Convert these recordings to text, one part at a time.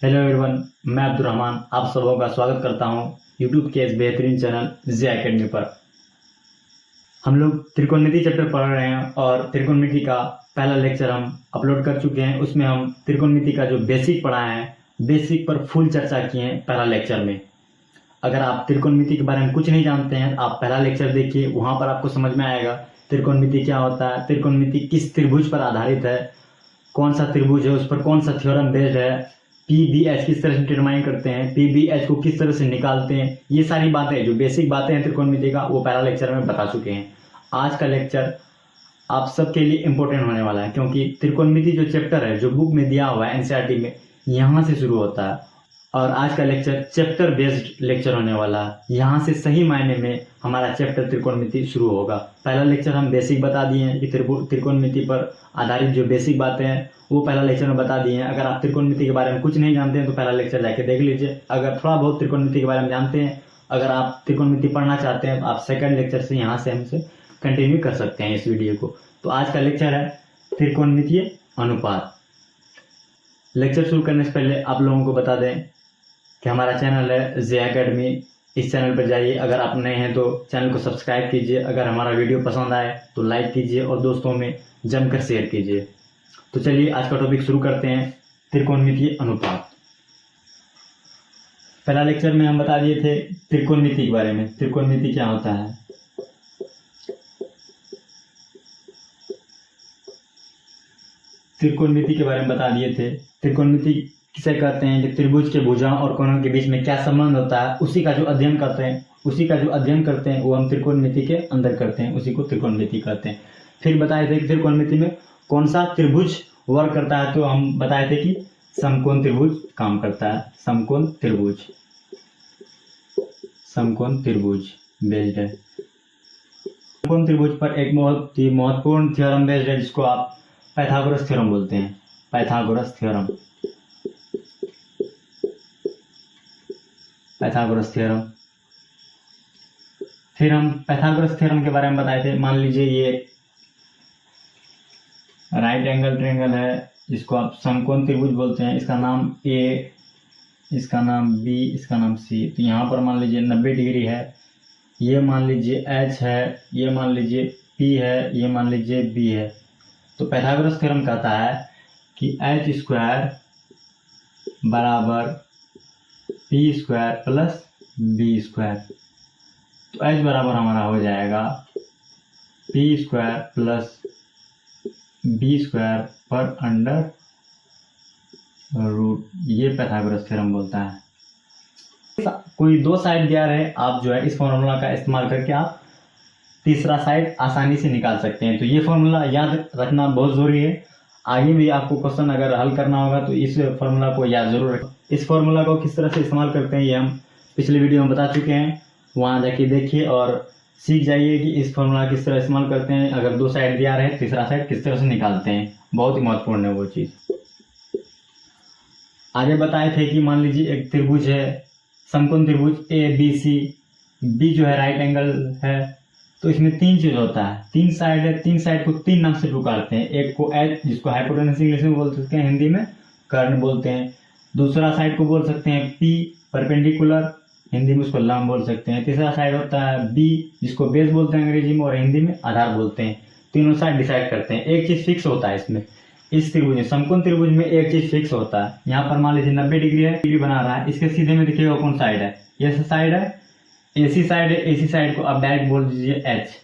Hello everyone, मैं अब्दुल रहमान आप सबों का स्वागत करता हूं यूट्यूब के इस बेहतरीन चैनल जे एकेडमी पर। हम लोग त्रिकोणमिति चैप्टर पढ़ रहे हैं और त्रिकोणमिति का पहला लेक्चर हम अपलोड कर चुके हैं। उसमें हम त्रिकोणमिति का जो बेसिक पढ़ाए हैं, बेसिक पर फुल चर्चा किए हैं पहला लेक्चर में। अगर आप त्रिकोणमिति के बारे में कुछ नहीं जानते हैं, आप पहला लेक्चर देखिए, वहाँ पर आपको समझ में आएगा त्रिकोणमिति क्या होता है, त्रिकोणमिति किस त्रिभुज पर आधारित है, कौन सा त्रिभुज है, उस पर कौन सा थ्योरम बेस्ड है, PBH किस तरह से डिटरमाइन करते हैं, PBH को किस तरह से निकालते हैं। ये सारी बातें जो बेसिक बातें हैं त्रिकोणमिति का, वो पहला लेक्चर में बता चुके हैं। आज का लेक्चर आप सबके लिए इम्पोर्टेंट होने वाला है, क्योंकि त्रिकोणमिति जो चैप्टर है, जो बुक में दिया हुआ है NCERT में, यहाँ से शुरू होता है। और आज का लेक्चर चैप्टर बेस्ड लेक्चर होने वाला है। यहाँ से सही मायने में हमारा चैप्टर त्रिकोणमिति शुरू होगा। पहला लेक्चर हम बेसिक बता दिए हैं कि त्रिकोणमिति पर आधारित जो बेसिक बातें हैं वो पहला लेक्चर में बता दिए हैं। अगर आप त्रिकोणमिति के बारे में कुछ नहीं जानते हैं तो पहला लेक्चर जाके देख लीजिए। अगर थोड़ा बहुत त्रिकोणमिति के बारे में जानते हैं, अगर आप त्रिकोणमिति पढ़ना चाहते हैं, तो आप सेकंड लेक्चर से यहाँ से हमसे कंटिन्यू कर सकते हैं इस वीडियो को। तो आज का लेक्चर है त्रिकोणमितीय अनुपात। लेक्चर शुरू करने से पहले आप लोगों को बता दें कि हमारा चैनल है जे एकेडमी। इस चैनल पर जाइए, अगर आप नए हैं तो चैनल को सब्सक्राइब कीजिए। अगर हमारा वीडियो पसंद आए तो लाइक कीजिए और दोस्तों में जमकर शेयर कीजिए। तो चलिए आज का टॉपिक शुरू करते हैं, त्रिकोणमितीय अनुपात। पहला लेक्चर में हम बता दिए थे त्रिकोणमिति के बारे में, त्रिकोणमिति क्या होता है। त्रिकोणमिति के बारे में बता दिए थे। त्रिकोणमिति किसे कहते हैं कि त्रिभुज के भुजाओं और कोणों के बीच में क्या संबंध होता है, उसी का जो अध्ययन करते हैं वो हम त्रिकोणमिति के अंदर करते हैं, उसी को त्रिकोणमिति कहते हैं। फिर बताए थे कि त्रिकोणमिति में कौन सा त्रिभुज वर्क करता है, तो हम बताए थे कि समकोण त्रिभुज काम करता है। समकोण त्रिभुज बेस्ड है। समकोण त्रिभुज पर एक बहुत ही महत्वपूर्ण थ्योरम बेस्ड है, जिसको आप पाइथागोरस थ्योरम बोलते हैं। Pythagoras theorem. फिर हम पाइथागोरस थ्योरम के बारे में बताए थे। मान लीजिए ये राइट एंगल ट्रायंगल है, जिसको आप समकोण त्रिभुज बोलते हैं। इसका नाम A, इसका नाम B, इसका नाम C। तो यहाँ पर मान लीजिए 90 डिग्री है। ये मान लीजिए H है, ये मान लीजिए P है, ये मान लीजिए B है। तो पाइथागोरस थ्योरम कहता है कि H² बराबर P² प्लस B²। तो H बराबर हमारा हो जाएगा P² प्लस B² पर अंडर रूट। ये पाइथागोरस थ्योरम बोलता है। कोई दो साइड दिया रहे, आप जो है इस फॉर्मूला का इस्तेमाल करके आप तीसरा साइड आसानी से निकाल सकते हैं। तो ये फॉर्मूला याद रखना बहुत ज़रूरी है। आगे भी आपको क्वेश्चन अगर हल करना होगा तो इस फॉर्मूला को याद जरूर रखें। इस फॉर्मूला को किस तरह से इस्तेमाल करते हैं ये हम पिछले वीडियो में बता चुके हैं, वहाँ जाके देखिए और सीख जाइए कि इस फॉर्मूला किस तरह इस्तेमाल करते हैं। अगर दो साइड दिया रहे, तीसरा साइड किस तरह से निकालते हैं, बहुत ही महत्वपूर्ण है वो चीज़। आगे बताए थे कि मान लीजिए एक त्रिभुज है, समकोण त्रिभुज ABC। B जो है राइट एंगल है, तो इसमें तीन चीज होता है, तीन साइड है। तीन साइड को तीन नाम से पुकारते हैं। एक को H, जिसको हाइपोटेनस इंग्लिश में बोल सकते हैं, हिंदी में कर्ण बोलते हैं। दूसरा साइड को बोल सकते हैं P, परपेंडिकुलर, हिंदी में उसको लंब बोल सकते हैं। तीसरा साइड होता है B, जिसको बेस बोलते हैं अंग्रेजी में, और हिंदी में आधार बोलते हैं। तीनों साइड डिसाइड करते हैं। एक चीज फिक्स होता है इसमें, इस त्रिभुज में, समकोण त्रिभुज में एक चीज फिक्स होता है। यहाँ पर मान लीजिए 90 डिग्री है, डिग्री बना रहा है। इसके सीधे में देखिएगा कौन साइड है, ये साइड है, AC साइड है। AC साइड को आप डायरेक्ट बोल दीजिए H।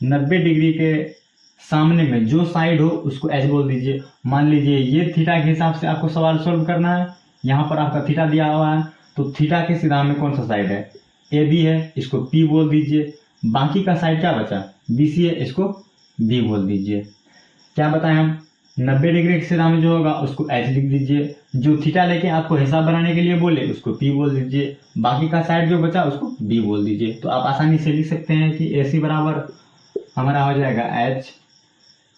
90 डिग्री के सामने में जो साइड हो उसको H बोल दीजिए। मान लीजिए ये थीटा के हिसाब से आपको सवाल सोल्व करना है। यहाँ पर आपका थीटा दिया हुआ है, तो थीटा के सीधा में कौन सा साइड है, AB है, इसको P बोल दीजिए। बाकी का साइड क्या बचा, BC है, इसको B बोल दीजिए। क्या बताएं हम, 90 डिग्री के सीधा में जो होगा उसको H लिख दीजिए। जो थीटा लेके आपको हिसाब बनाने के लिए बोले उसको P बोल दीजिए। बाकी का साइड जो बचा उसको B बोल दीजिए। तो आप आसानी से लिख सकते हैं कि AC बराबर हमारा हो जाएगा H,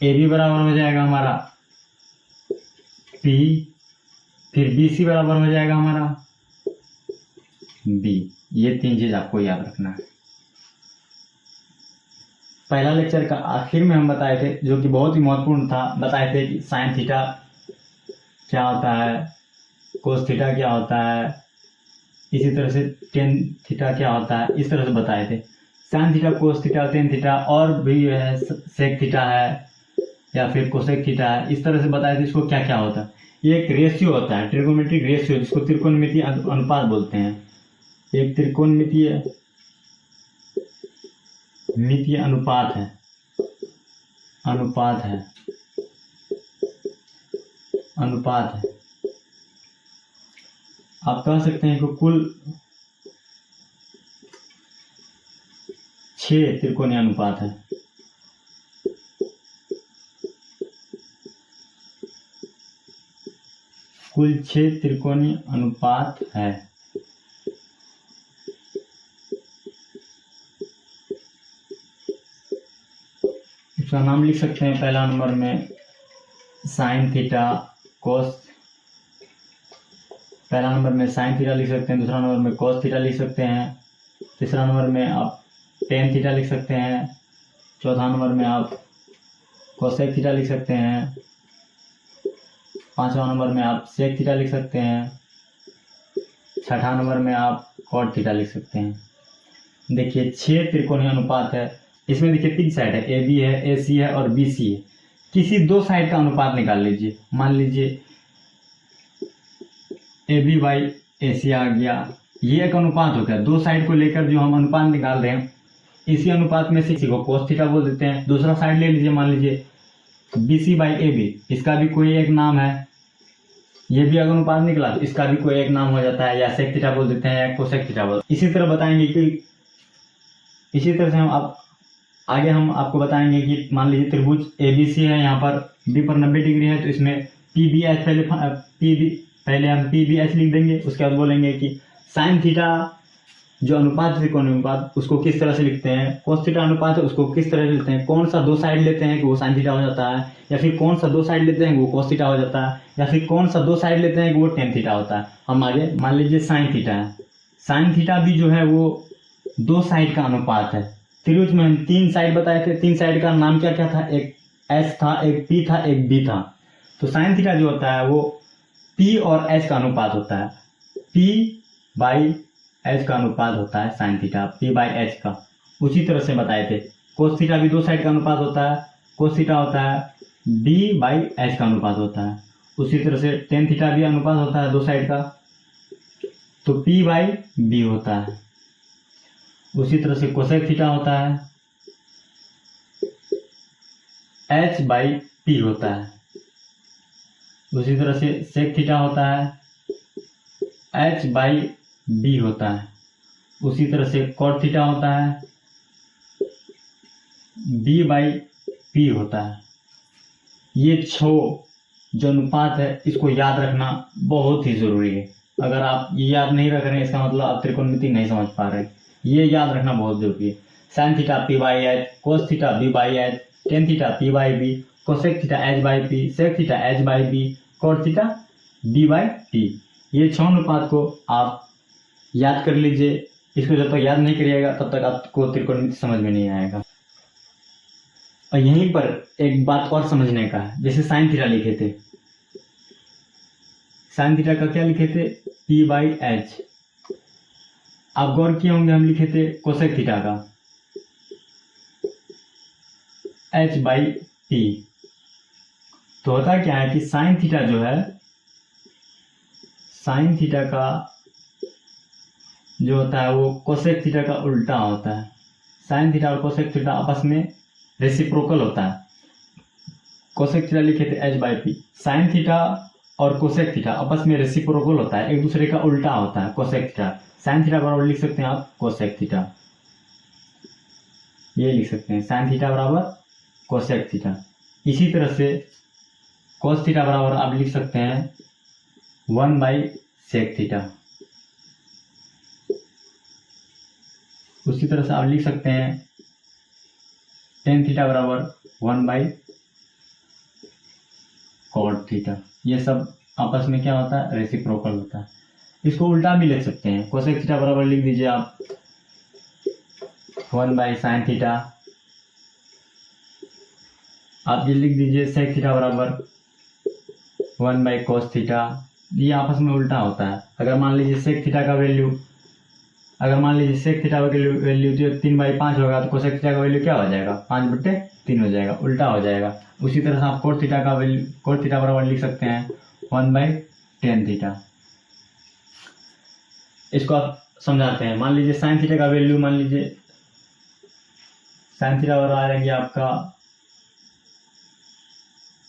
AB बराबर हो जाएगा हमारा P, फिर BC बराबर हो जाएगा हमारा B। ये तीन चीज आपको याद रखना है। पहला लेक्चर का आखिर में हम बताए थे, जो कि बहुत ही महत्वपूर्ण था, बताए थे कि साइन थीटा क्या होता है, कोस थीटा क्या होता है, इसी तरह से टेन थीटा क्या होता है, इस तरह से बताए थे। Sine theta, cos theta, tan theta और भी है, सेक थीटा है या फिर कोसेक थीटा है, इस तरह से बताए थे इसको क्या क्या होता है। ये एक रेशियो होता है, ट्रिगोनोमेट्रिक रेशियो, जिसको त्रिकोणमितीय अनुपात बोलते हैं। एक त्रिकोणमितीय अनुपात है, अनुपात है। आप कह सकते हैं कि कुल 6 त्रिकोणीय अनुपात है। कुल 6 त्रिकोणीय अनुपात है। इसका नाम लिख सकते हैं पहला नंबर में साइन थीटा कोस, पहला नंबर में साइन थीटा लिख सकते हैं, दूसरा नंबर में कोस थीटा लिख सकते हैं, तीसरा नंबर में आप टेन थीटा लिख सकते हैं, चौथा नंबर में आप कोसेक थीटा लिख सकते हैं, पांचवा नंबर में आप सेक थीटा लिख सकते हैं, छठा नंबर में आप कॉट थीटा लिख सकते हैं। देखिए 6 त्रिकोणीय अनुपात है। इसमें देखिए 3 साइड है, ए बी है, ए सी है और बी सी है। किसी 2 साइड का अनुपात निकाल लीजिए। मान लीजिए ए बी बाई ए सी आ गया, ये एक अनुपात हो गया। 2 साइड को लेकर जो हम अनुपात निकाल रहे हैं, इसी अनुपात में से किसी को कोस थीटा बोल देते हैं। दूसरा साइड ले लीजिए, मान लीजिए B C by A B, इसका भी कोई एक नाम है, ये भी अगर अनुपात निकला तो इसका भी कोई एक नाम हो जाता है, या सेक थीटा बोल देते हैं या कोसेक थीटा बोल। इसी तरह बताएंगे कि इसी तरह से हम आगे हम आपको बताएंगे कि मान लीजिए त्रिभुज ए बी सी है, यहाँ पर बी पर 90 डिग्री है, तो इसमें पी बी एच पहले हम पी बी एच लिख देंगे। उसके बाद बोलेंगे कि साइन थीटा जो अनुपात त्रिकोणीय अनुपात, उसको किस तरह से लिखते हैं, कोस थीटा अनुपात है उसको किस तरह से लिखते हैं, कौन सा 2 साइड लेते हैं कि वो साइन थीटा हो जाता है, या फिर कौन सा 2 साइड लेते हैं कि वो कोस थीटा हो जाता है, या फिर कौन सा 2 साइड लेते हैं कि वो टेन थीटा होता है। हम आगे मान लीजिए साइन थीटा है। साइन थीटा भी जो है वो 2 साइड का अनुपात है। त्रिभुज में हम 3 साइड बताए थे, 3 साइड का नाम क्या क्या था, एक एच था, एक पी था, एक बी था। तो साइन थीटा जो होता है वो पी और एच का अनुपात होता है, पी बाई एच का अनुपात होता है sine theta, P by H का। उसी तरह से बताए थे कोस थीटा भी 2 साइड का अनुपात होता है, कोस थीटा होता है बी बाई एच का अनुपात होता है। उसी तरह से टेन थीटा भी अनुपात होता है 2 साइड का, तो पी बाई बी होता है। उसी तरह से कोसेक थीटा होता है एच बाई पी होता है। उसी तरह से सेक थीटा होता है एच बाई बी होता है। उसी तरह से कॉट थीटा होता है बी बाई पी होता है। ये 6 जो अनुपात है इसको याद रखना बहुत ही जरूरी है। अगर आप ये याद नहीं रख रहे हैं, इसका मतलब आप त्रिकोणमिति नहीं समझ पा रहे। ये याद रखना बहुत जरूरी है। Sine theta P by H, cos theta B by H, tan theta P by B, cosec theta H by P, sec theta H by B, cot theta B by P. ये 6 अनुपात को आप याद कर लीजिए। इसको जब तक याद नहीं करिएगा तब तक आपको त्रिकोणमिति समझ में नहीं आएगा। और यहीं पर एक बात और समझने का है, जैसे साइन थीटा लिखे थे, साइन थीटा का क्या लिखे थे, पी बाई एच। आप गौर किए होंगे हम लिखे थे कोसेक थीटा का एच बाई पी। तो होता क्या है कि साइन थीटा जो है, साइन थीटा का जो होता है वो कोसेक थीटा का उल्टा होता है। साइन थीटा और कोसेक थीटा आपस में रेसिप्रोकल होता है। कोसेक थीटा लिखे थे H by P, sine theta और कोसेक थीटा आपस में रेसिप्रोकल होता है, एक दूसरे का उल्टा होता है कोसेक थीटा। साइन थीटा बराबर लिख सकते हैं आप कोसेक थीटा, ये लिख सकते हैं साइन थीटा बराबर कोसेक थीटा। इसी तरह से कोस थीटा बराबर आप लिख सकते हैं 1 बाई सेक थीटा। उसी तरह से आप लिख सकते हैं टेन थीटा बराबर 1 बाई कॉट थीटा। ये सब आपस में क्या होता है, रेसिप्रोकल होता है। इसको उल्टा भी लिख सकते हैं, कोसेक थीटा बराबर लिख दीजिए आप 1 बाई साइन थीटा। आप ये लिख दीजिए सेक थीटा बराबर 1 बाई कोस थीटा। ये आपस में उल्टा होता है। अगर मान लीजिए सेक थीटा का वैल्यू, अगर मान लीजिए सेक थीटा की वैल्यू जो 3/5 होगा तो कोसेक थीटा का वैल्यू क्या हो जाएगा, 5/3 हो जाएगा, उल्टा हो जाएगा। उसी तरह से आप कोट थीटा का वैल्यू, कोट थीटा बराबर लिख सकते हैं 1/tan थीटा। इसको आप समझाते हैं। मान लीजिए साइन थीटा का वैल्यू, मान लीजिए साइन थीटा बराबर आ जाएगी आपका,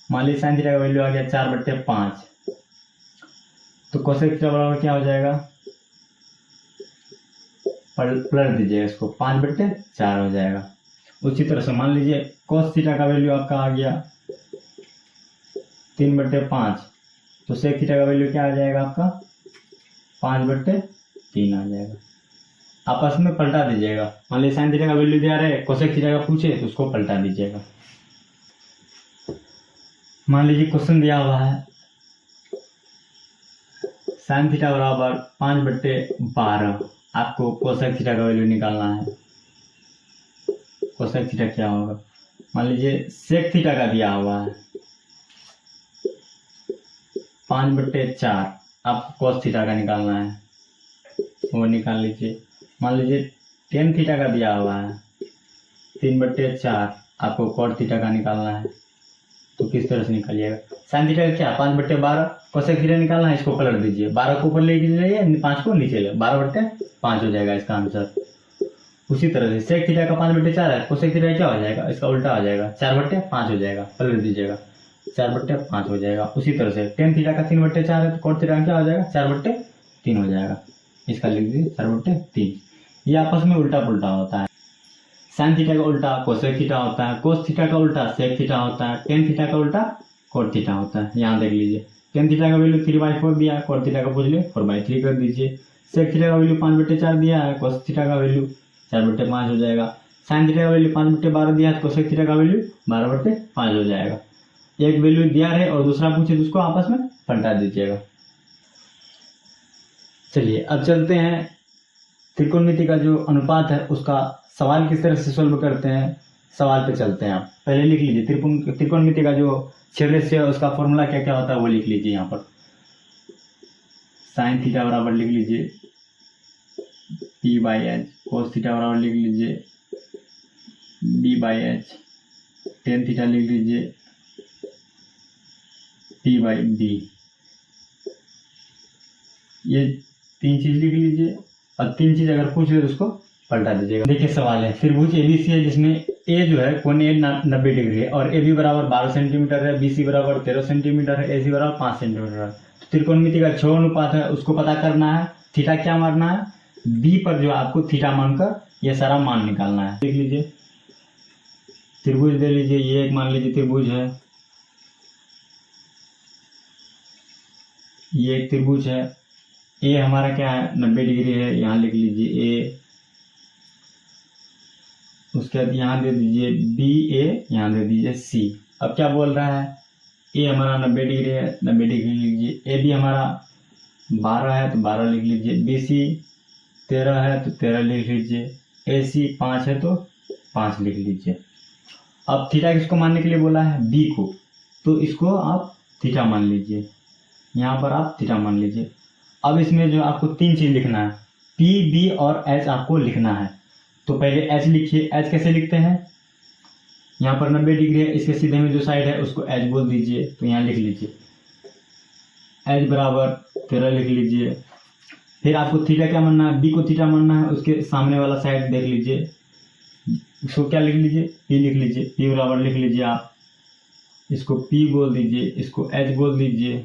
मान लीजिए साइन थीटा का वैल्यू आ गया 4/5, तो कोसेक थीटा बराबर क्या हो जाएगा, पलट दीजिए इसको, 5/4 हो जाएगा। उसी तरह से मान लीजिए कोस थीटा का वैल्यू आपका आ गया 3/5, तो सेक थीटा का वैल्यू क्या आ जाएगा आपका, 5/3 आ जाएगा। आपस में पलटा दीजिएगा। मान लीजिए साइन थीटा का वैल्यू दिया रहे, कोसेक थीटा का पूछे तो उसको पलटा दीजिएगा। मान लीजिए क्वेश्चन दिया हुआ है साइन थीटा बराबर 5/12, आपको कोसेक थीटा का वैल्यू निकालना है। कोसेक थीटा क्या होगा, मान लीजिए सेक थीटा का दिया हुआ है 5/4, आपको कोस थीटा का निकालना है, वो निकाल लीजिए। मान लीजिए टेन थीटा का दिया हुआ है 3/4, आपको कोट थीटा का निकालना है, तो किस तरह से निकालिएगा। साइन थीटा का क्या 5/12, कोसेक थीटा निकालना है, इसको पलट दीजिए, 12 को ऊपर ले जाइए, 5 को नीचे ले, 12/5 हो जाएगा इसका आंसर। उसी तरह से सेक थीटा का 5/4 है, कोसेक थीटा क्या हो जाएगा, इसका उल्टा हो जाएगा, 4/5 हो जाएगा, पलट दीजिएगा, 4/5 हो जाएगा। उसी तरह से टेन थीटा का 3/4 है, तो कोट थीटा का क्या हो जाएगा, 4/3 हो जाएगा, इसका लिख दीजिए 4/3। ये आपस में उल्टा पुल्टा होता है। साइन थीटा का उल्टा कोसेक थीटा होता है, कोस थीटा का उल्टा सेक थीटा होता है, टेन थीटा का उल्टा कोट थीटा होता है। यहाँ देख लीजिए, टेन थीटा का वैल्यू 3/4 दिया है, कोट थीटा का पूछ लिए 4/3 कर दीजिए। सेक थीटा का वैल्यू 5/4 दिया है, कोस थीटा का वैल्यू 4/5 हो जाएगा। साइन थीटा का वैल्यू 5/12 दिया है, तो कोसेक थीटा का वैल्यू 12/5 हो जाएगा। एक वैल्यू दिया है और दूसरा पूछे तो उसको आपस में पलटा दीजिएगा। चलिए अब चलते हैं त्रिकोणमिति का जो अनुपात है उसका सवाल किस तरह से सोल्व करते हैं, सवाल पे चलते हैं। आप पहले लिख लीजिए त्रिकोणमिति का जो छेद है उसका फॉर्मूला क्या क्या होता है वो लिख लीजिए। यहाँ पर साइन थीटा बराबर लिख लीजिए P/H, कोस थीटा बराबर लिख लीजिए B/H, टेन थीटा लिख लीजिए P/B। ये तीन चीज लिख लीजिए और तीन चीज अगर पूछ ले तो उसको पलटा दीजिएगा। देखिए सवाल है, त्रिभुज एबीसी है जिसमें ए जो है कोण ए 90 डिग्री है और ए बी बराबर 12 सेंटीमीटर है, बी सी बराबर 13 सेंटीमीटर है, ए सी बराबर 5 सेंटीमीटर है। तो त्रिकोणमिति का छह अनुपात है उसको पता करना है। थीटा क्या मारना है, बी पर जो आपको थीटा मानकर यह सारा मान निकालना है। देख लीजिए त्रिभुज दे लीजिए, ये एक मान लीजिए त्रिभुज है, ये एक त्रिभुज है। ए हमारा क्या है 90 डिग्री है, यहाँ लिख लीजिए ए। उसके बाद यहाँ दे दीजिए बी ए, यहाँ दे दीजिए सी। अब क्या बोल रहा है, ए हमारा 90 डिग्री है, 90 डिग्री लिख लीजिए। ए बी हमारा 12 है तो 12 लिख लीजिए। बी सी 13 है तो 13 लिख लीजिए। ए सी 5 है तो 5 लिख लीजिए। अब थीटा किसको मानने के लिए बोला है, बी को, तो इसको आप थीटा मान लीजिए, यहाँ पर आप थीटा मान लीजिए। अब इसमें जो आपको तीन चीज लिखना है, पी बी और एच आपको लिखना है। तो पहले एच लिखिए। एच कैसे लिखते हैं, यहाँ पर 90 डिग्री है, इसके सीधे में जो साइड है उसको एच बोल दीजिए, तो यहाँ लिख लीजिए एच बराबर 13 लिख लीजिए। फिर आपको थीटा क्या मानना है, बी को थीटा मानना है, उसके सामने वाला साइड देख लीजिए, इसको क्या लिख लीजिए, पी लिख लीजिए। पी बराबर लिख लीजिए आप, इसको पी बोल दीजिए, इसको एच बोल दीजिए।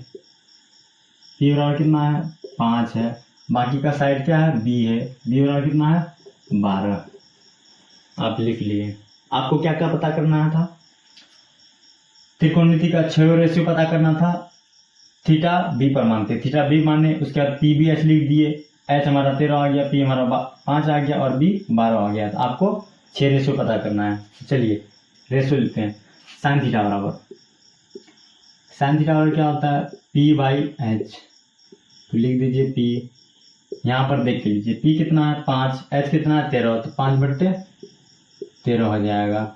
पी बराबर कितना है 5 है, बाकी का साइड क्या है बी है, बी बराबर कितना है 12, आप लिख लिए। आपको क्या क्या पता करना था, त्रिकोणमिति का क्षय रेशियो पता करना था। थीटा बी पर मानते, थीटा बी माने, उसके बाद पी बी एच लिख दिए। एच हमारा 13 आ गया, पी हमारा 5 आ गया और बी 12 आ गया। तो आपको 6 रेशियो पता करना है। चलिए रेशियो लिखते हैं। साइन थीटा बराबर, साइन थीटा बराबर क्या होता है P/H, तो लिख दीजिए P। यहाँ पर देख के लीजिए P कितना है 5, H कितना है 13, तो 5/13 हो जाएगा।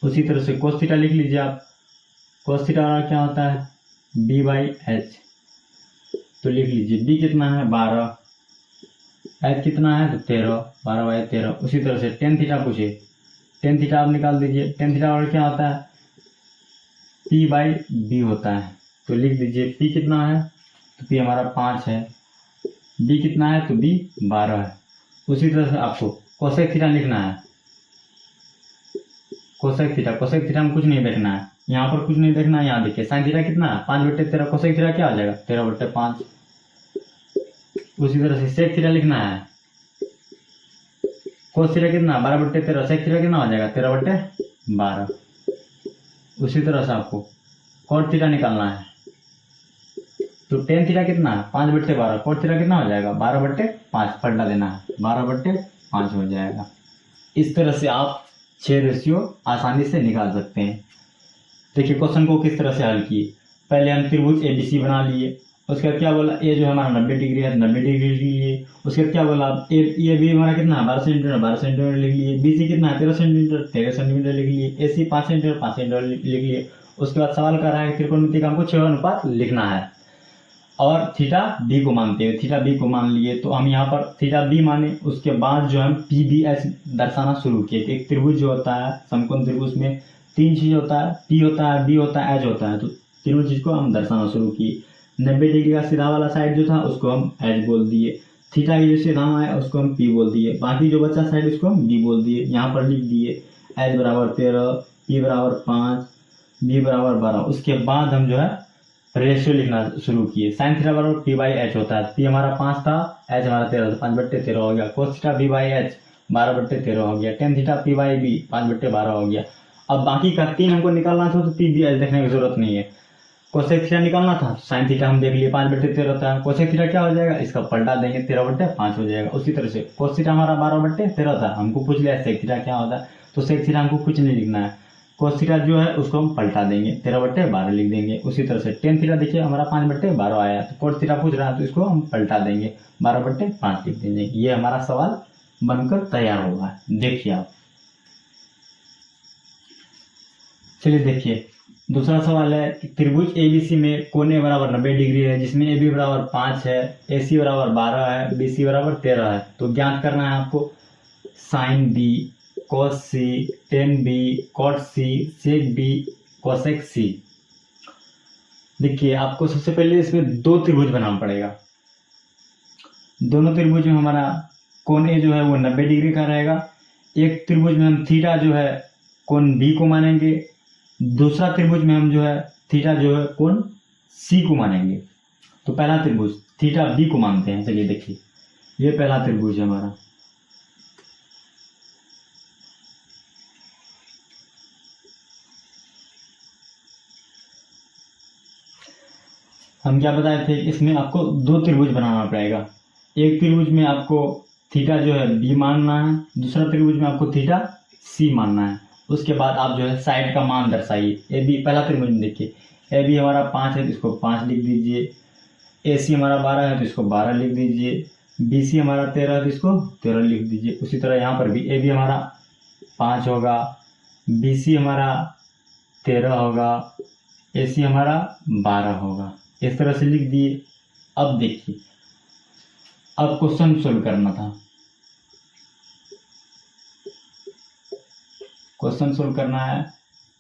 उसी तरह से कोस थीटा लिख लीजिए आप। कोस थीटा क्या होता है B/H, तो लिख लीजिए बी कितना है 12, एच कितना है तो 13, 12 बाई 13। उसी तरह से टेन थीटा पूछे, टेन थीटा आप निकाल दीजिए। टेन थीटा और क्या होता है पी बाई बी होता है। तो लिख दीजिए पी कितना है तो पी हमारा 5 है, बी कितना है तो बी 12 है। उसी तरह से आपको कोसेक थीटा लिखना है, कोसेक थीटा में कुछ नहीं देखना है, यहाँ पर कुछ नहीं देखना है। यहाँ देखिए साइन थीटा कितना है 5/13, कोसेक थीटा क्या आ जाएगा 13/5। उसी तरह से सेक थीटा लिखना है, कोस थीटा कितना 12/13, सेक थीटा कितना हो जाएगा 13/12। उसी तरह से आपको कॉट थीटा निकालना है, तो टेन थीटा कितना है 5/12, कॉट थीटा कितना हो जाएगा 12/5, पलटा देना है 12/5 हो जाएगा। इस तरह से आप 6 रेशियो आसानी से निकाल सकते हैं। देखिए क्वेश्चन को किस तरह से हल किए। पहले हम त्रिभुज ABC बना लिए, उसके बाद क्या बोला ए जो है हमारा 90 डिग्री है, 90 डिग्री लिए। उसके बाद क्या बोला ए बी हमारा कितना है 12 सेंटीमीटर, 12 सेंटीमीटर लिख लिए। BC कितना है 13 सेंटीमीटर, 13 सेंटीमीटर लिख लिए। AC 5 सेंटीमीटर, 5 सेंटीमीटर लिख लिए। उसके बाद सवाल कर रहा है त्रिकोणमिति का हमको 6 अनुपात लिखना है और थीटा बी को मानते हैं, थीटा बी को मान लिए। तो हम यहाँ पर थीटा बी माने, उसके बाद जो हम PBS दर्शाना शुरू किए। एक त्रिभुज जो होता है समकोण त्रिभुज में 3 चीज होता है, P होता है, B होता है, H होता है। तो तीनों चीज को हम दर्शाना शुरू किए। 90 डिग्री का सीधा वाला साइड जो था उसको हम H बोल दिए, थीटा की जो सीधा है उसको हम P बोल दिए, बाकी जो बचा साइड उसको हम B बोल दिए। यहाँ पर लिख दिए H बराबर 13, P बराबर 5, B बराबर 12। उसके बाद हम जो है रेशियो लिखना शुरू किए। साइन थीटा बराबर P बाई H होता है, P हमारा 5 था, H हमारा 13 था, 5/13 हो गया। Cos theta B by H 12/13 हो गया। Tan theta P by B 5/12 हो गया। अब बाकी का 3 हमको निकालना था तो PBS देखने की जरूरत नहीं है। कोसेक थीटा निकालना था, साइन थीटा हम देख लिए 5/13 होता है। कोसेक थीटा क्या हो जाएगा, इसका पलटा देंगे 13/5 हो जाएगा। उसी तरह से कोस थीटा हमारा 12/13 था, हमको पूछ लिया सेक थीटा क्या होता है, तो सेक थीटा हमको कुछ नहीं लिखना है। कोस थीटा जो है उसको हम पलटा देंगे 13/12 लिख देंगे। उसी तरह से टेन थीटा देखिए हमारा 5/12 आया, तो कोस थीटा पूछ रहा है तो इसको हम पलटा देंगे 12/5 लिख देंगे। ये हमारा सवाल बनकर तैयार होगा। देखिए आप, चलिए देखिए दूसरा सवाल है कि त्रिभुज ABC में कोण A बराबर 90 डिग्री है, जिसमें AB बराबर 5 है, AC बराबर 12 है, BC बराबर 13 है। तो ज्ञात करना है आपको sign B, cos C, tan B, cot C, sec B, cosec C। देखिए आपको सबसे पहले इसमें 2 त्रिभुज बनाना पड़ेगा। दोनों त्रिभुज में हमारा कोण A जो है वो 90 डिग्री का रहेगा। एक त्रिभुज में हम थीटा जो है कोण B को मानेंगे, दूसरा त्रिभुज में हम जो है थीटा जो है कोण C को मानेंगे। तो पहला त्रिभुज थीटा B को मानते हैं। चलिए देखिए ये पहला त्रिभुज है हमारा। हम क्या बताए थे, इसमें आपको 2 त्रिभुज बनाना पड़ेगा। एक त्रिभुज में आपको थीटा जो है B मानना है, दूसरा त्रिभुज में आपको थीटा C मानना है। उसके बाद आप जो है साइड का मान दर्शाइए। AB पहला त्रिभुज में देखिए AB हमारा 5 है तो इसको 5 लिख दीजिए, AC हमारा 12 है तो इसको 12 लिख दीजिए, BC हमारा 13 है तो इसको 13 लिख दीजिए। उसी तरह यहाँ पर भी AB हमारा 5 होगा, BC हमारा 13 होगा, AC हमारा 12 होगा। इस तरह से लिख दिए। अब देखिए अब क्वेश्चन सोल्व करना था। क्वेश्चन सोल्व करना है।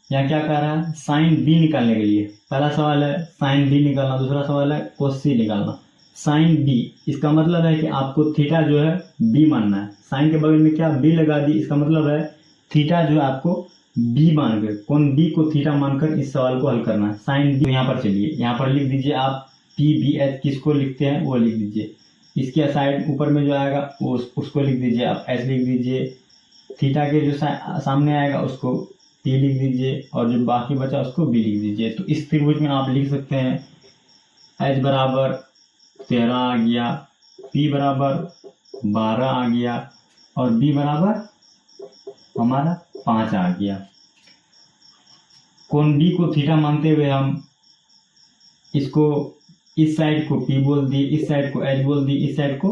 यहाँ क्या कह रहा है साइन B निकालने के लिए पहला सवाल है साइन B निकालना, दूसरा सवाल है कोस C निकालना। साइन B इसका मतलब है कि आपको थीटा जो है B मानना है। साइन के बगल में क्या B लगा दी, इसका मतलब है थीटा जो है आपको B मानकर कोण B को थीटा मानकर इस सवाल को हल करना है। साइन B यहाँ पर चलिए यहाँ पर लिख दीजिए आप PBH किसको लिखते हैं वो लिख दीजिए। इसके साइड ऊपर में जो आएगा वो उसको लिख दीजिए आप H लिख दीजिए। थीटा के जो सामने आएगा उसको P लिख दीजिए और जो बाकी बचा उसको B लिख दीजिए। तो इस त्रिभुज में आप लिख सकते हैं H बराबर 13 आ गया, P बराबर 12 आ गया और B बराबर हमारा 5 आ गया। कोण B को थीटा मानते हुए हम इसको इस साइड को P बोल दिए, इस साइड को H बोल दिए, इस साइड को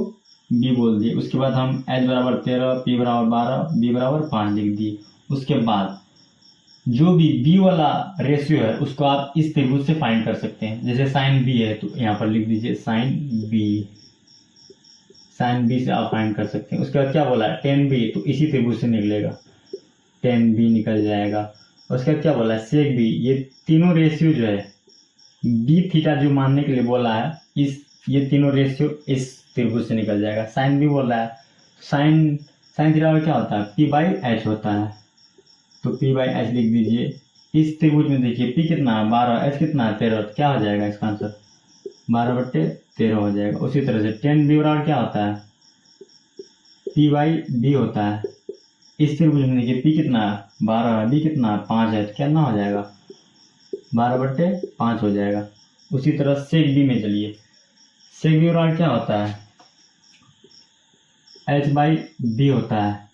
B बोल दिए। उसके बाद हम H बराबर 13, P बराबर 12, B बराबर 5 लिख दिए। उसके बाद जो भी बी वाला रेशियो है उसको आप इस त्रिभुज से फाइंड कर सकते हैं। जैसे साइन बी है तो यहाँ पर लिख दीजिए साइन बी से आप फाइंड कर सकते हैं। उसके बाद क्या बोला है टेन बी, तो इसी त्रिभुज से निकलेगा, टेन बी निकल जाएगा। उसके बाद क्या बोला है सेक बी, ये तीनों रेशियो जो है बी थीटा जो मानने के लिए बोला है ये तीनों रेशियो इस त्रिभुज से निकल जाएगा। साइन बी बोल रहा है, साइन थीटा में क्या होता है पी बाई एच होता है, तो पी बाई एच लिख दीजिए। इस त्रिभुज में देखिए पी कितना है 12, एच कितना है 13, क्या हो जाएगा इसका आंसर 12/13 हो जाएगा। उसी तरह से टेन बी बराबर क्या होता है पी बाई बी होता है। इस त्रिभुज में देखिए पी कितना है 12 है, बी कितना है 5 है, तो कितना हो जाएगा 12/5 हो जाएगा। उसी तरह सेक बी में चलिए, सेक बी बराबर क्या होता है एच बाई बी होता है।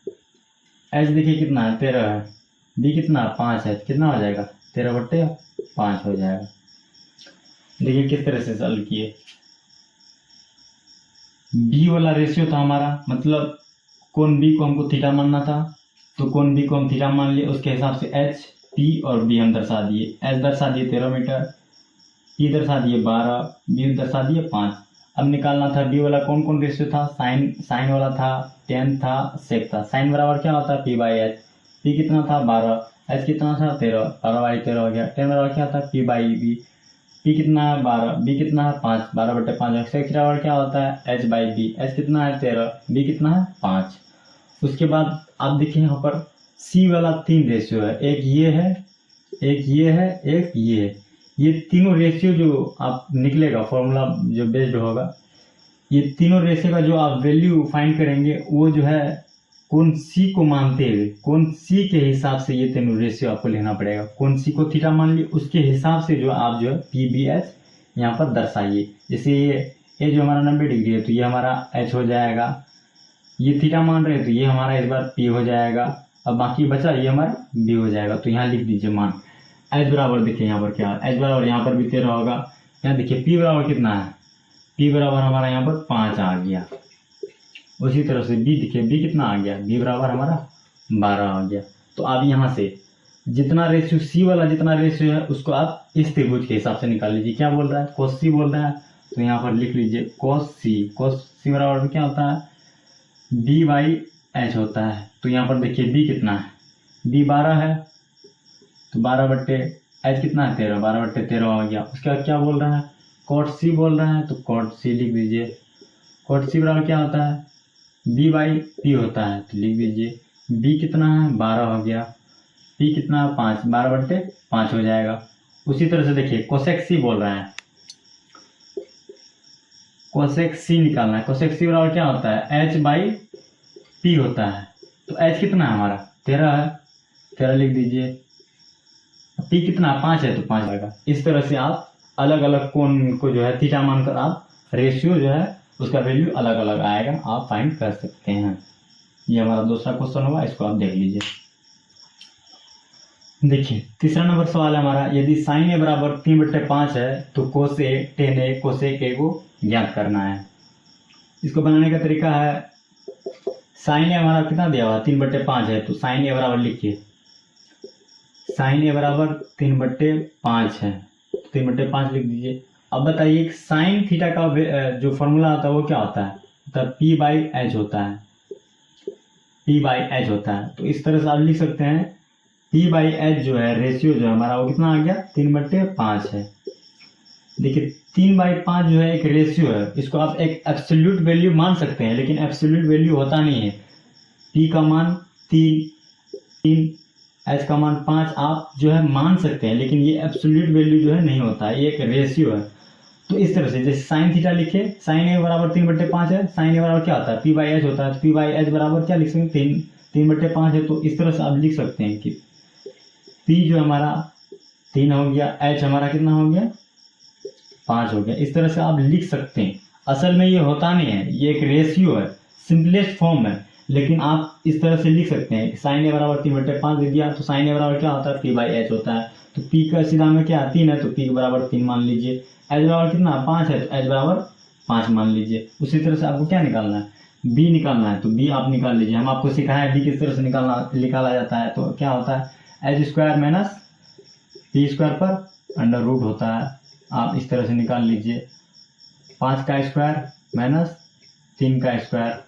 एच देखिए कितना है 13 है, बी कितना है 5 है, कितना हो जाएगा 13/5 हो जाएगा। देखिए किस तरह से सॉल्व किए। बी वाला रेशियो था हमारा, मतलब कोण बी को हमको थीटा मानना था, तो कोण बी को हम थीटा मान लिए। उसके हिसाब से एच पी और बी हम दर्शा दिए। एच दर्शा दिए 13 मीटर, पी दर्शा दिए 12, बी दर्शा दिए 5। अब निकालना था बी वाला कौन कौन रेशियो था, साइन वाला था, टेन था, सेक था। साइन बराबर क्या होता है पी बाई एच, पी कितना था 12, एच कितना था 13, 12/13 हो गया। टेन बराबर क्या था पी बाई बी, पी कितना है 12, बी कितना है 5, 12/5। सेक बराबर क्या होता है एच बाई बी, एच कितना है 13, बी कितना है 5। उसके बाद आप देखिए यहाँ पर सी वाला 3 रेशियो है, एक ये है, एक ये है, एक ये है। ये तीनों रेशियो जो आप निकलेगा फॉर्मूला जो बेस्ड होगा, ये तीनों रेशियो का जो आप वैल्यू फाइंड करेंगे वो जो है कोण सी को मानते हुए, कोण सी के हिसाब से ये तीनों रेशियो आपको लेना पड़ेगा। कोण सी को थीटा मान ली, उसके हिसाब से जो आप जो है पी बी एच यहाँ पर दर्शाइए। जैसे ये जो हमारा 90 डिग्री है तो ये हमारा एच हो जाएगा, ये थीटा मान रहे हैं तो ये हमारा इस बार पी हो जाएगा, अब बाकी बचा ये हमारा बी हो जाएगा। तो यहाँ लिख दीजिए मान एच बराबर, देखिए यहाँ पर क्या है एच बराबर यहाँ पर भी 13 होगा। यहाँ देखिए पी बराबर कितना है, पी बराबर हमारा यहाँ पर 5 आ गया। उसी तरह से बी देखिए बी कितना आ गया, बी बराबर हमारा 12 आ गया। तो आप यहाँ से जितना रेशियो सी वाला जितना रेशियो है उसको आप इस त्रिभुज के हिसाब से निकाल लीजिए। क्या बोल रहा है कोस सी बोल रहा है, तो यहाँ पर लिख लीजिए कोस सी बराबर क्या होता है बी बाई एच होता है। तो यहाँ पर देखिए बी कितना है, बी 12 है तो 12 एच कितना है 13, 12/13 हो गया। उसके बाद क्या बोल रहा है कॉट सी बोल रहा है, तो कॉट सी लिख दीजिए। कॉट सी बराबर क्या होता है बी बाई पी होता है, तो लिख दीजिए बी कितना है 12 हो गया, पी कितना है 5, 12/5 हो जाएगा। उसी तरह से देखिए कोसेक सी बोल रहा है, कोसेक सी निकालना है। कोसेक सी बराबर क्या होता है एच बाई पी होता है, तो एच कितना है हमारा 13 है, 13 लिख दीजिए। पी कितना 5 है तो 5 आएगा। इस तरह से आप अलग अलग कोण को जो है थीटा मानकर आप रेशियो जो है उसका वैल्यू अलग अलग आएगा, आप फाइंड कर सकते हैं। ये हमारा दूसरा क्वेश्चन होगा, इसको आप देख लीजिए। देखिए तीसरा नंबर सवाल है हमारा, यदि साइन ए बराबर 3/5 है तो कोस ए टेन ए कोसेक ए को ज्ञात करना है। इसको बनाने का तरीका है साइन ए हमारा कितना दिया हुआ 3/5 है, तो साइन ए बराबर लिखिए, साइन ए बराबर 3/5 है, 3/5 लिख दीजिए। अब बताइए साइन थीटा का जो फॉर्मूला होता है वो क्या होता है, मतलब पी बाई एच होता है, पी बाई एच होता है। तो इस तरह से आप लिख सकते हैं पी बाई एच जो है रेशियो जो है हमारा वो कितना आ गया 3/5 है। देखिए 3/5 जो है एक रेशियो है, इसको आप एक एब्सोल्यूट वैल्यू मान सकते हैं, लेकिन एब्सोल्यूट वैल्यू होता नहीं है। पी का मान 3, एच का मान 5 आप जो है मान सकते हैं, लेकिन ये एब्सोल्यूट वैल्यू जो है नहीं होता है, ये एक रेशियो है। तो इस तरह से जैसे साइन थीटा लिखे, साइन ए बराबर 3/5 है, साइन ए बराबर क्या होता है पी बाई एच होता है, तो पी बाई एच बराबर क्या लिख सकते हैं 3/5 है। तो इस तरह से आप लिख सकते हैं कि पी जो हमारा 3 हो गया, एच हमारा कितना हो गया 5 हो गया। इस तरह से आप लिख सकते हैं। असल में ये होता नहीं है, ये एक रेशियो है, सिंपलेस्ट फॉर्म है, लेकिन आप इस तरह से लिख सकते हैं साइन ए बराबर 3/5 दे दिया, तो साइन ए बराबर क्या होता है पी बाई एच होता है। तो पी का सीधा में क्या 3 है, तो पी के बराबर 3 मान लीजिए। एच बराबर कितना 5 है, तो एच बराबर 5 मान लीजिए। उसी तरह से आपको क्या निकालना है बी निकालना है, तो बी आप निकाल लीजिए। हम आपको सिखाया बी किस तरह से निकाला जाता है। तो क्या होता है H square minus P square पर अंडर रूट होता है, आप इस तरह से निकाल लीजिए। 5 का स्क्वायर माइनस 3 का स्क्वायर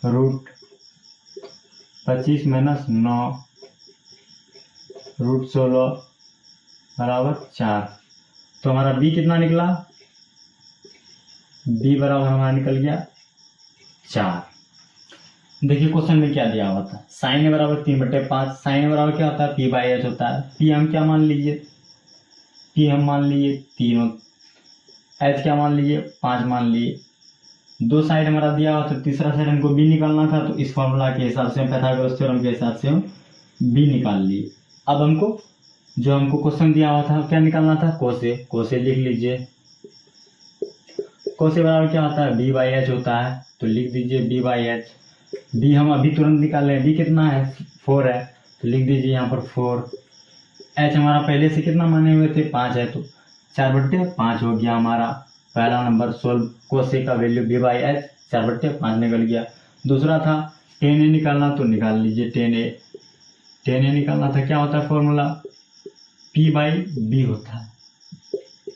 रूट 25 माइनस 9 रूट 16 बराबर 4। तो हमारा b कितना निकला, b बराबर हमारा निकल गया 4। देखिए क्वेश्चन में क्या दिया हुआ था, साइन ए बराबर 3/5। साइन ए बराबर क्या होता है, p बाई एच होता है। p हम क्या मान लीजिए, p हम मान लिए 3, h क्या मान लीजिए 5 मान लिए। 2 साइड हमारा दिया हुआ, तो तीसरा साइड हमको b निकालना था, तो इस फॉर्मूला के हिसाब से, पाइथागोरस थ्योरम के हिसाब से हम b निकाल लिए। अब हमको जो हमको क्वेश्चन दिया हुआ था क्या निकालना था, कोसे। कोसे लिख लीजिए, कोसे बराबर क्या होता है, b बाई एच होता है, तो लिख दीजिए b बाई एच। b हम अभी तुरंत निकाल रहे हैं, b कितना है 4 है, तो लिख दीजिए यहाँ पर 4। h हमारा पहले से कितना माने हुए थे 5 है, तो 4/5 हो गया हमारा पहला नंबर सोल्व। कोसे का वैल्यू b बाई एच 4/5 निकल गया। दूसरा था tan a निकालना, तो निकाल लीजिए tan a निकालना था, क्या होता है फॉर्मूला, p बाई b होता है,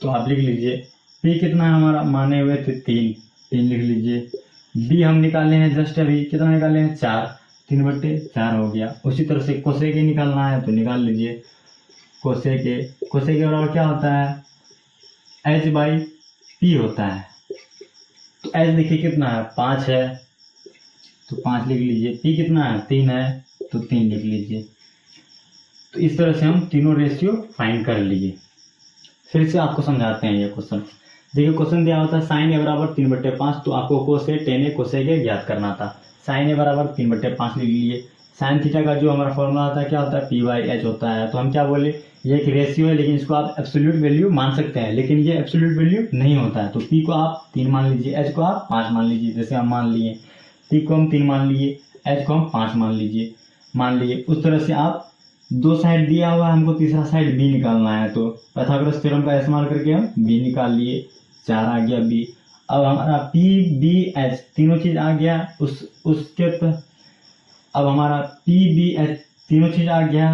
तो आप लिख लीजिए p कितना है हमारा माने हुए थे 3 लिख लीजिए। b हम निकाले हैं जस्ट अभी, कितना निकाले हैं 4, 3/4 हो गया। उसी तरह से कोसे के निकालना है, तो निकाल लीजिए कोसे के बराबर क्या होता है, h बाई p होता है। तो h देखिए कितना है 5 है, तो 5 लिख लीजिए। p कितना है 3 है, तो 3 लिख लीजिए। तो इस तरह से हम तीनों रेशियो फाइंड कर लिए। फिर से आपको समझाते हैं ये क्वेश्चन। देखिए क्वेश्चन दिया होता है साइन ए बराबर 3/5, तो आपको कोसे tan a कोसे के ज्ञात करना था। साइन ए बराबर 3/5 लिख लीजिए। साइन थीटा का जो हमारा फॉर्मूला होता है क्या होता है, p बाई एच होता है। तो हम क्या बोले, ये एक रेशियो है, लेकिन इसको आप एब्सोल्यूट वैल्यू मान सकते हैं, लेकिन ये एब्सोल्यूट वैल्यू नहीं होता है। तो p को आप 3 मान लीजिए, h को आप 5 मान लीजिए। जैसे हम मान लिए p को हम 3 मान लिए, h को हम 5 मान लिए। उस तरह से आप 2 साइड दिया हुआ है, हमको तीसरा साइड b निकालना है, तो पाइथागोरस थ्योरम का इस्तेमाल करके हम b निकाल लिए। 4 आ गया b। अब हमारा p b h तीनों चीज आ गया, अब हमारा p b h तीनों चीज आ गया,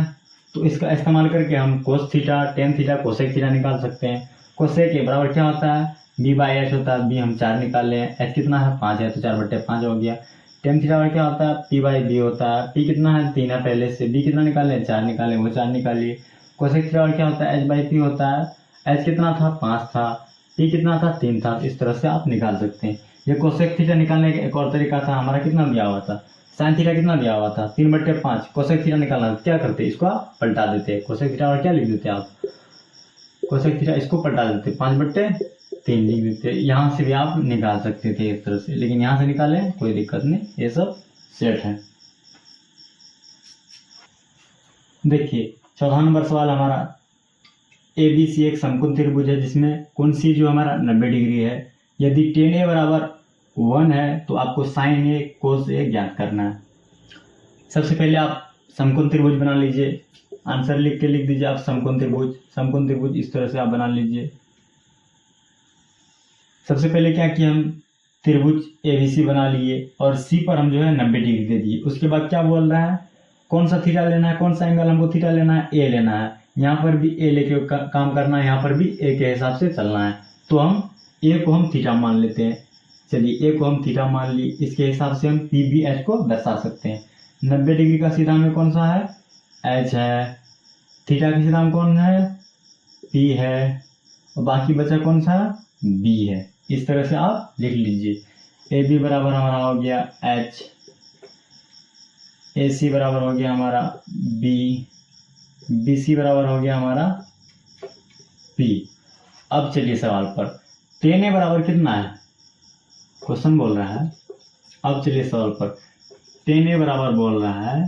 तो इसका इस्तेमाल करके हम cos theta, tan theta, cosec theta निकाल सकते हैं। कोसेक के बराबर क्या होता है, b बाई एच होता है। b हम 4 निकाल हैं, h कितना है 5 है, तो 4/5 हो गया। टेन थीटा और क्या होता है, p बाई b होता है। p कितना है 3 है पहले से, b कितना निकाले 4 निकाले, वो 4 निकालिए। कोसेक थीटा और क्या होता है, h बाई p होता है। h कितना था 5 था, p कितना था 3 था। इस तरह से आप निकाल सकते हैं। ये कोसेक थीटा निकालने का एक और तरीका था। हमारा कितना दिया हुआ था, साइन थीटा कितना दिया हुआ था 3/5। कोसेक थीटा निकालना क्या करते, इसको आप पलटा देते। कोसेक थीटा और क्या लिख देते आप, कोसेक थीटा इसको पलटा देते, 5/3 लिख देते। यहाँ से भी आप निकाल सकते थे इस तरह से, लेकिन यहाँ से निकालें कोई दिक्कत नहीं, ये सब सेट है। देखिए 14 नंबर सवाल हमारा, ABC एक समकोण त्रिभुज है जिसमें कोण C जो हमारा 90 डिग्री है। यदि tan A बराबर 1 है तो आपको sin A cos A ज्ञात करना है। सबसे पहले आप समकोण त्रिभुज बना लीजिए, आंसर लिख के लिख दीजिए आप समकोण त्रिभुज इस तरह से आप बना लीजिए। सबसे पहले क्या किया, हम त्रिभुज ABC बना लिए और C पर हम जो है 90 डिग्री दे दिए। उसके बाद क्या बोल रहा है, कौन सा थीटा लेना है, कौन सा एंगल हमको थीटा लेना है, A लेना है। यहाँ पर भी A लेके काम करना है, यहाँ पर भी A के हिसाब से चलना है। तो हम A को हम थीटा मान लेते हैं। चलिए A को हम थीटा मान लिए, इसके हिसाब से हम PBH को दर्शा सकते हैं। 90 डिग्री का सीधा में कौन सा है, H है। थीटा का सीधा में कौन है, P है, और बाकी बचा कौन सा, B है। इस तरह से आप लिख लीजिए। AB बराबर हमारा हो गया H, AC बराबर हो गया हमारा B, BC बराबर हो गया हमारा P। अब चलिए सवाल पर, tan A बराबर कितना है, क्वेश्चन बोल रहा है। अब चलिए सवाल पर, tan A बराबर बोल रहा है,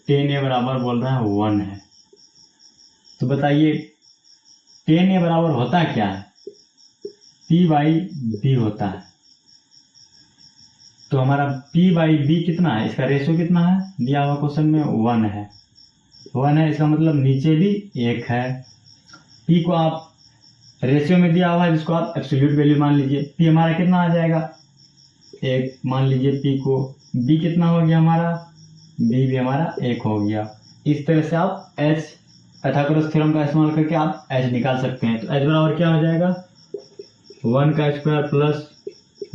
tan A बराबर बोल रहा है 1 है। तो बताइए tan A बराबर होता क्या है, P बाई B होता है। तो हमारा P बाई B कितना है, इसका रेशियो कितना है, दिया हुआ क्वेश्चन में 1 है। 1 है, इसका मतलब नीचे भी 1 है। P को आप रेशियो में दिया हुआ है, जिसको आप एब्सोल्यूट वैल्यू मान लीजिए। P हमारा कितना आ जाएगा, 1 मान लीजिए P को। बी कितना हो गया हमारा, बी भी हमारा 1 हो गया। इस तरह से आप एच पाइथागोरस थ्योरम का इस्तेमाल करके आप एच निकाल सकते हैं। तो एच बराबर क्या हो जाएगा, 1 का स्क्वायर प्लस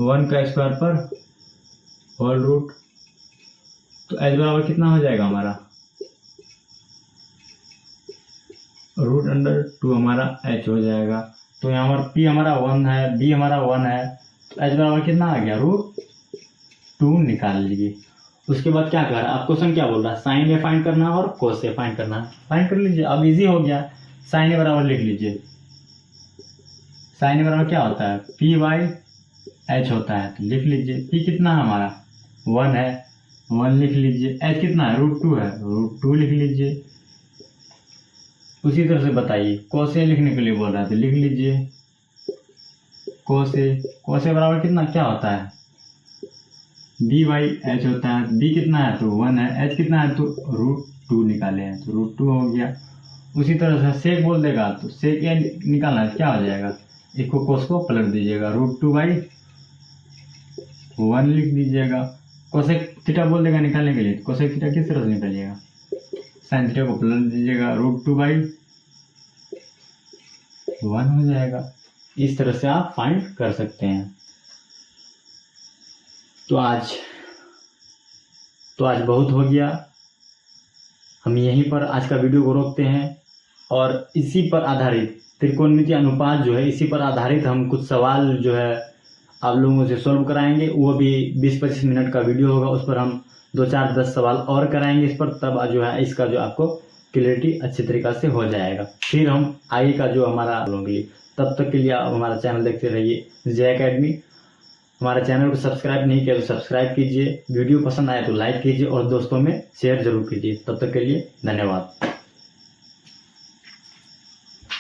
1 का स्क्वायर पर होल रूट। तो एच बराबर कितना हो जाएगा हमारा, √2 हमारा एच हो जाएगा। तो यहाँ पर पी हमारा 1 है, बी हमारा 1 है, तो एच बराबर कितना आ गया, √2 निकाल लीजिए। उसके बाद क्या कर रहा है, आप क्वेश्चन क्या बोल रहा है, साइन ए फाइंड करना है और कोस ए फाइंड करना है, फाइंड कर लीजिए। अब इजी हो गया, साइन ए बराबर लिख लीजिए। साइन ए बराबर क्या होता है, पी बाई एच होता है, तो लिख लीजिए। पी कितना है हमारा 1 है, 1 लिख लीजिए। एच कितना है, √2 है, √2 लिख लीजिए। उसी तरह से बताइए, कोस ए लिखने के लिए बोल रहा है तो लिख लीजिए कोस ए बराबर कितना क्या होता है, बी बाई एच होता है। बी कितना है तो 1 है, एच कितना है तो √2 निकाले हैं, तो √2 हो गया। उसी तरह से सेक बोल देगा तो सेक ए निकालना है, क्या हो जाएगा, इसको कोस को पलट दीजिएगा, √2 बाई 1 लिख दीजिएगा। कोसेक थीटा बोल देगा निकालने के लिए, तो कोसेक थीटा किस तरह से निकालिएगा, साइन थीटा को पलट दीजिएगा, √2 बाई 1 हो जाएगा। इस तरह से आप फाइंड कर सकते हैं। तो आज बहुत हो गया, हम यहीं पर आज का वीडियो को रोकते हैं और इसी पर आधारित त्रिकोणमितीय अनुपात जो है, इसी पर आधारित हम कुछ सवाल जो है आप लोगों से सॉल्व कराएंगे। वो भी 20-25 मिनट का वीडियो होगा, उस पर हम 2-4-10 सवाल और कराएंगे इस पर, तब जो है इसका जो आपको क्लियरिटी अच्छी तरीक़ा से हो जाएगा। फिर हम आगे का जो हमारा होंगे, तब तक के लिए आप हमारा चैनल देखते रहिए विजय एकेडमी। हमारे चैनल को सब्सक्राइब नहीं किया तो सब्सक्राइब कीजिए, वीडियो पसंद आए तो लाइक कीजिए और दोस्तों में शेयर जरूर कीजिए। तब तक के लिए धन्यवाद।